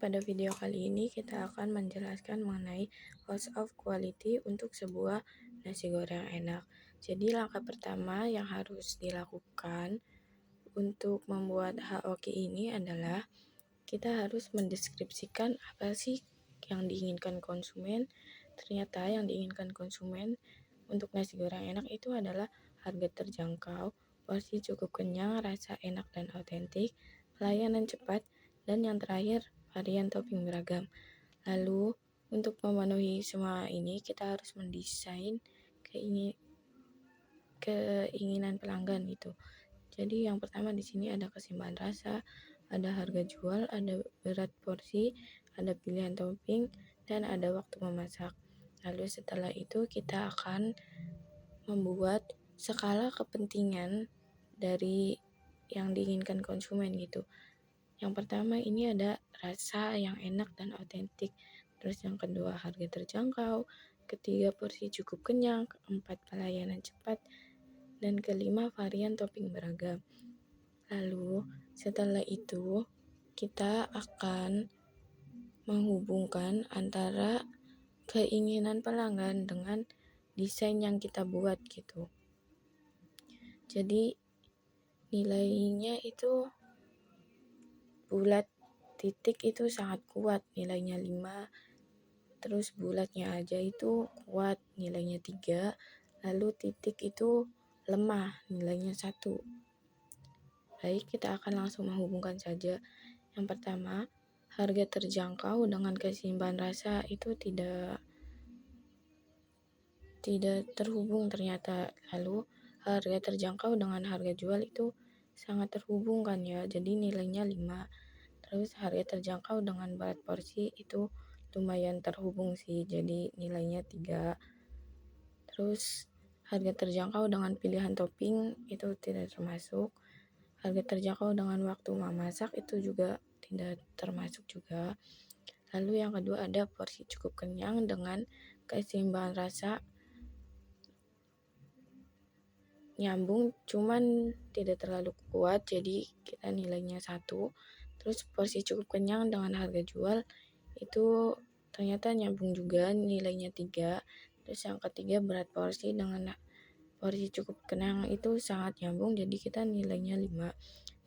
pada video kali ini kita akan menjelaskan mengenai cost of quality untuk sebuah nasi goreng enak. Jadi langkah pertama yang harus dilakukan untuk membuat HOQ ini adalah kita harus mendeskripsikan apa sih yang diinginkan konsumen. Ternyata yang diinginkan konsumen untuk nasi goreng enak itu adalah harga terjangkau, porsi cukup kenyang, rasa enak dan autentik, pelayanan cepat, dan yang terakhir varian topping beragam. Lalu untuk memenuhi semua ini kita harus mendesain keinginan pelanggan gitu. Jadi yang pertama di sini ada keseimbangan rasa, ada harga jual, ada berat porsi, ada pilihan topping, dan ada waktu memasak. Lalu setelah itu kita akan membuat skala kepentingan dari yang diinginkan konsumen gitu. Yang pertama ini ada rasa yang enak dan autentik. Terus yang kedua harga terjangkau, ketiga porsi cukup kenyang, keempat pelayanan cepat, dan kelima varian topping beragam. Lalu setelah itu kita akan menghubungkan antara keinginan pelanggan dengan desain yang kita buat gitu. Jadi nilainya itu bulat titik itu sangat kuat, nilainya 5, terus bulatnya aja itu kuat, nilainya 3, lalu titik itu lemah, nilainya 1. Baik, kita akan langsung menghubungkan saja. Yang pertama, harga terjangkau dengan keseimbangan rasa itu tidak terhubung ternyata. Lalu harga terjangkau dengan harga jual itu sangat terhubung kan ya, jadi nilainya 5. Terus harga terjangkau dengan berat porsi itu lumayan terhubung sih, jadi nilainya 3. Terus harga terjangkau dengan pilihan topping itu tidak termasuk. Harga terjangkau dengan waktu memasak itu juga tidak termasuk juga. Lalu yang kedua ada porsi cukup kenyang dengan keseimbangan rasa nyambung cuman tidak terlalu kuat, jadi kita nilainya 1. Terus porsi cukup kenyang dengan harga jual itu ternyata nyambung juga, nilainya 3. Terus yang ketiga berat porsi dengan porsi cukup kenyang itu sangat nyambung, jadi kita nilainya 5.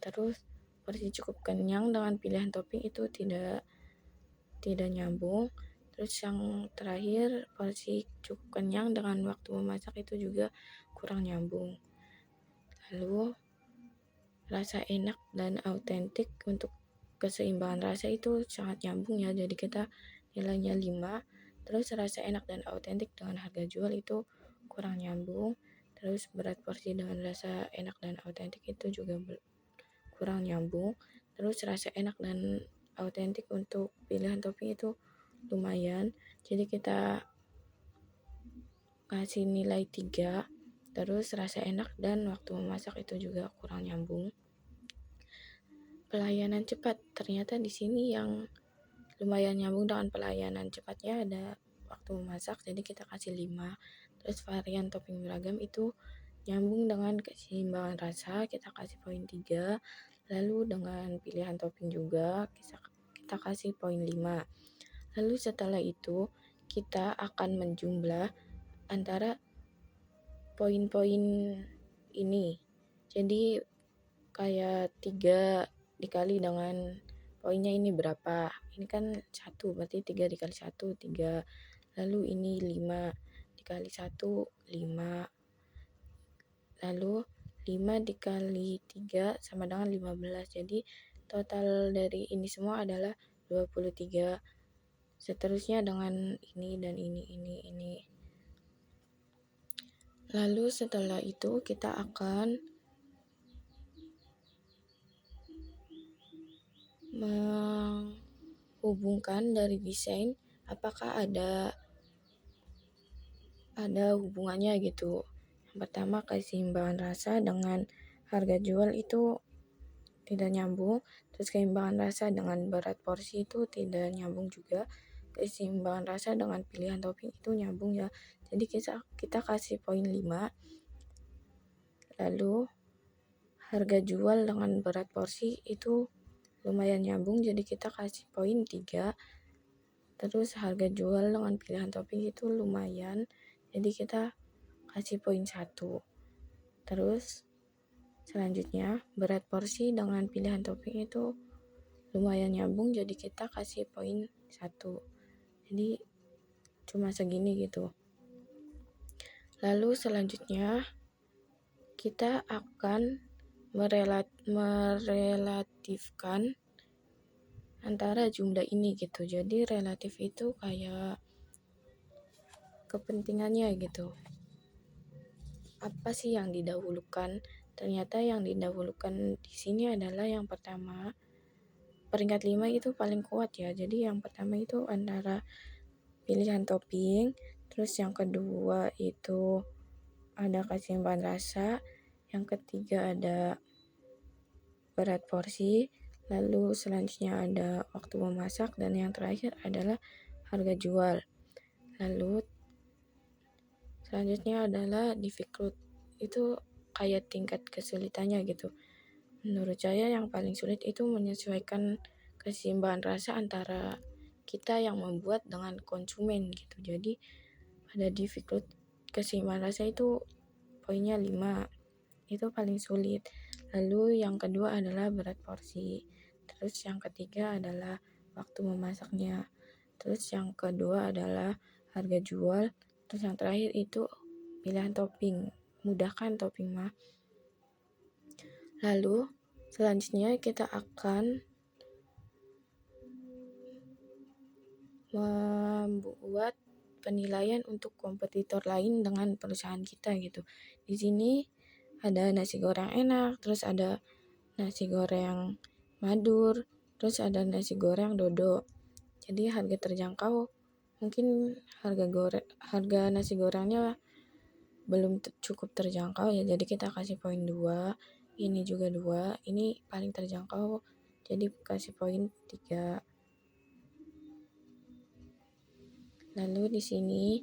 Terus porsi cukup kenyang dengan pilihan topping itu tidak nyambung. Terus yang terakhir porsi cukup kenyang dengan waktu memasak itu juga kurang nyambung. Lalu rasa enak dan autentik untuk keseimbangan rasa itu sangat nyambung ya, jadi kita nilainya 5. Terus rasa enak dan autentik dengan harga jual itu kurang nyambung. Terus berat porsi dengan rasa enak dan autentik itu juga kurang nyambung. Terus rasa enak dan autentik untuk pilihan topping itu lumayan, jadi kita kasih nilai 3. Terus rasa enak dan waktu memasak itu juga kurang nyambung. Pelayanan cepat, ternyata di sini yang lumayan nyambung dengan pelayanan cepatnya ada waktu memasak, jadi kita kasih 5. Terus varian topping beragam itu nyambung dengan keseimbangan rasa, kita kasih poin 3. Lalu dengan pilihan topping juga kita kasih poin 5. Lalu setelah itu kita akan menjumlah antara poin-poin ini. Jadi kayak 3 dikali dengan poinnya ini berapa. Ini kan 1, berarti 3 dikali 1, 3. Lalu ini 5 dikali 1, 5. Lalu 5 dikali 3 sama dengan 15. Jadi total dari ini semua adalah 23. Seterusnya dengan ini dan ini. Lalu setelah itu kita akan menghubungkan dari desain apakah ada hubungannya gitu. Yang pertama keseimbangan rasa dengan harga jual itu tidak nyambung. Terus keseimbangan rasa dengan berat porsi itu tidak nyambung juga. Keseimbangan rasa dengan pilihan topping itu nyambung ya. Jadi kita kasih poin 5. Lalu harga jual dengan berat porsi itu lumayan nyambung, jadi kita kasih poin 3. Terus harga jual dengan pilihan topping itu lumayan, jadi kita kasih poin 1. Terus selanjutnya berat porsi dengan pilihan topping itu lumayan nyambung, jadi kita kasih poin 1. Jadi cuma segini gitu. Lalu selanjutnya kita akan merelatifkan antara jumlah ini gitu. Jadi relatif itu kayak kepentingannya gitu. Apa sih yang didahulukan? Ternyata yang didahulukan di sini adalah yang pertama, peringkat 5 itu paling kuat ya. Jadi yang pertama itu antara pilihan topping, terus yang kedua itu ada keseimbangan rasa, yang ketiga ada berat porsi, lalu selanjutnya ada waktu memasak, dan yang terakhir adalah harga jual. Lalu selanjutnya adalah difficult, itu kayak tingkat kesulitannya gitu. Menurut saya yang paling sulit itu menyesuaikan keseimbangan rasa antara kita yang membuat dengan konsumen gitu. Jadi pada difficult, keseimbangan rasa itu poinnya 5, itu paling sulit. Lalu yang kedua adalah berat porsi. Terus yang ketiga adalah waktu memasaknya. Terus yang kedua adalah harga jual. Terus yang terakhir itu pilihan topping. Mudahkan topping mah. Lalu selanjutnya kita akan membuat penilaian untuk kompetitor lain dengan perusahaan kita gitu. Di sini ada nasi goreng enak, terus ada nasi goreng Madura, terus ada nasi goreng Dodo. Jadi harga terjangkau, mungkin harga nasi gorengnya belum cukup terjangkau ya, jadi kita kasih poin 2. Ini juga 2, ini paling terjangkau, jadi kasih poin 3. Lalu di sini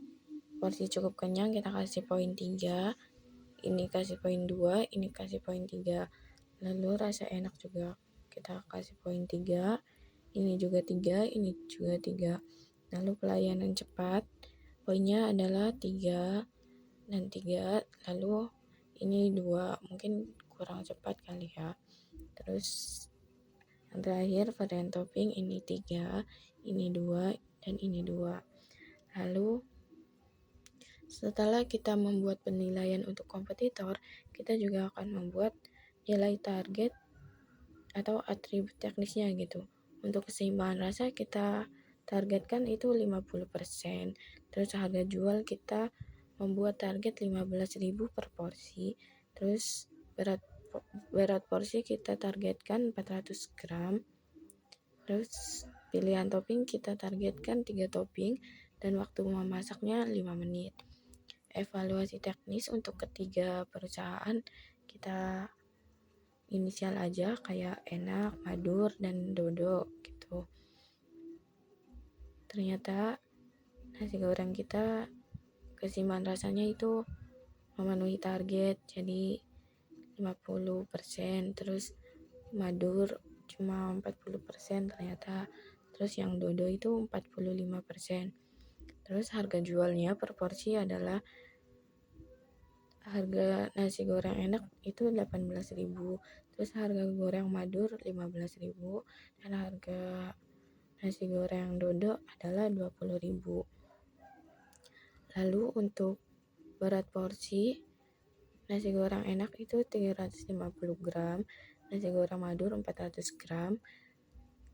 porsi cukup kenyang kita kasih poin 3. Ini kasih poin 2, ini kasih poin 3. Lalu rasa enak juga kita kasih poin 3. Ini juga 3, ini juga 3. Lalu pelayanan cepat, poinnya adalah 3 dan 3. Lalu ini 2, mungkin kurang cepat kali ya. Terus yang terakhir varian topping, ini 3, ini 2, dan ini 2. Lalu setelah kita membuat penilaian untuk kompetitor, kita juga akan membuat nilai target atau atribut teknisnya gitu. Untuk keseimbangan rasa kita targetkan itu 50%. Terus harga jual kita membuat target 15.000 per porsi. Terus berat porsi kita targetkan 400 gram. Terus pilihan topping kita targetkan 3 topping dan waktu memasaknya 5 menit. Evaluasi teknis untuk ketiga perusahaan kita inisial aja kayak enak, Madura, dan Dodo gitu. Ternyata nasi goreng kita keseimbangan rasanya itu memenuhi target, jadi 50%, terus Madura cuma 40% ternyata, terus yang Dodo itu 45%. Terus harga jualnya per porsi adalah harga nasi goreng enak itu 18.000, terus harga goreng Madura 15.000, dan harga nasi goreng Dodo adalah 20.000. Lalu untuk berat porsi nasi goreng enak itu 350 gram, nasi goreng Madura 400 gram,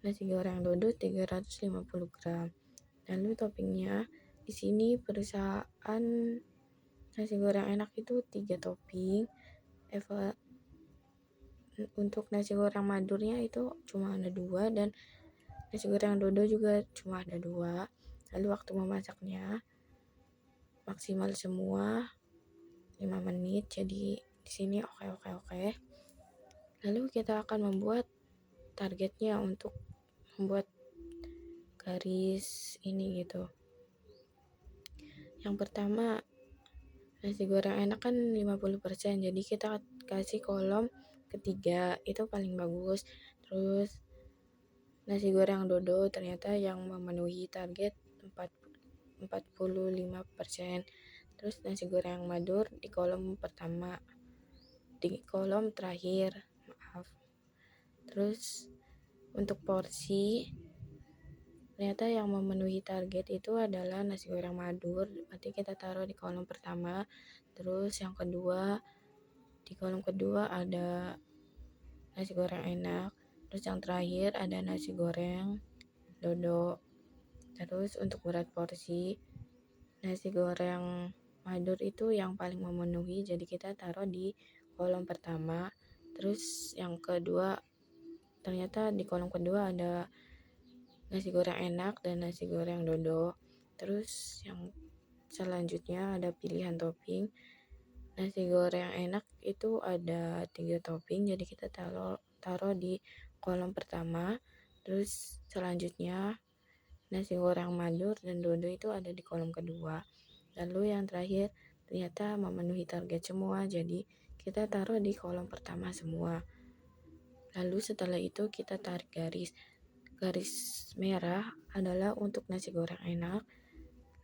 nasi goreng Dodo 350 gram. Lalu toppingnya di sini perusahaan nasi goreng enak itu 3 topping. Untuk nasi goreng Madurnya itu cuma ada 2, dan nasi goreng Dodo juga cuma ada 2. Lalu waktu memasaknya maksimal semua 5 menit. Jadi di sini oke. Lalu kita akan membuat targetnya untuk membuat garis ini gitu. Yang pertama, nasi goreng enak kan 50%, jadi kita kasih kolom ketiga, itu paling bagus. Terus nasi goreng dodo ternyata yang memenuhi target 45%. Terus nasi goreng madur di kolom pertama, di kolom terakhir, maaf. Terus untuk porsi ternyata yang memenuhi target itu adalah nasi goreng madur, berarti kita taruh di kolom pertama. Terus yang kedua, di kolom kedua ada nasi goreng enak. Terus yang terakhir ada nasi goreng dodo. Terus untuk berat porsi, nasi goreng madur itu yang paling memenuhi, jadi kita taruh di kolom pertama. Terus yang kedua, ternyata di kolom kedua ada nasi goreng enak dan nasi goreng dodo. Terus yang selanjutnya ada pilihan topping. Nasi goreng enak itu ada 3 topping, jadi kita taruh di kolom pertama. Terus selanjutnya nasi goreng madur dan dodo itu ada di kolom kedua. Lalu yang terakhir ternyata memenuhi target semua, jadi kita taruh di kolom pertama semua. Lalu setelah itu kita tarik garis. Garis merah adalah untuk nasi goreng enak.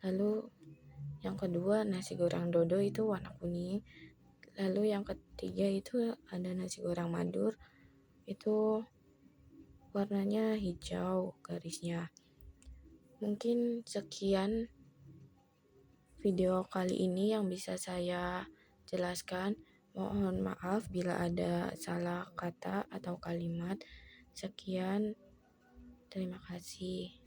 Lalu yang kedua nasi goreng dodo itu warna kuning. Lalu yang ketiga itu ada nasi goreng madur, itu warnanya hijau garisnya. Mungkin sekian video kali ini yang bisa saya jelaskan. Mohon maaf bila ada salah kata atau kalimat. Sekian, terima kasih.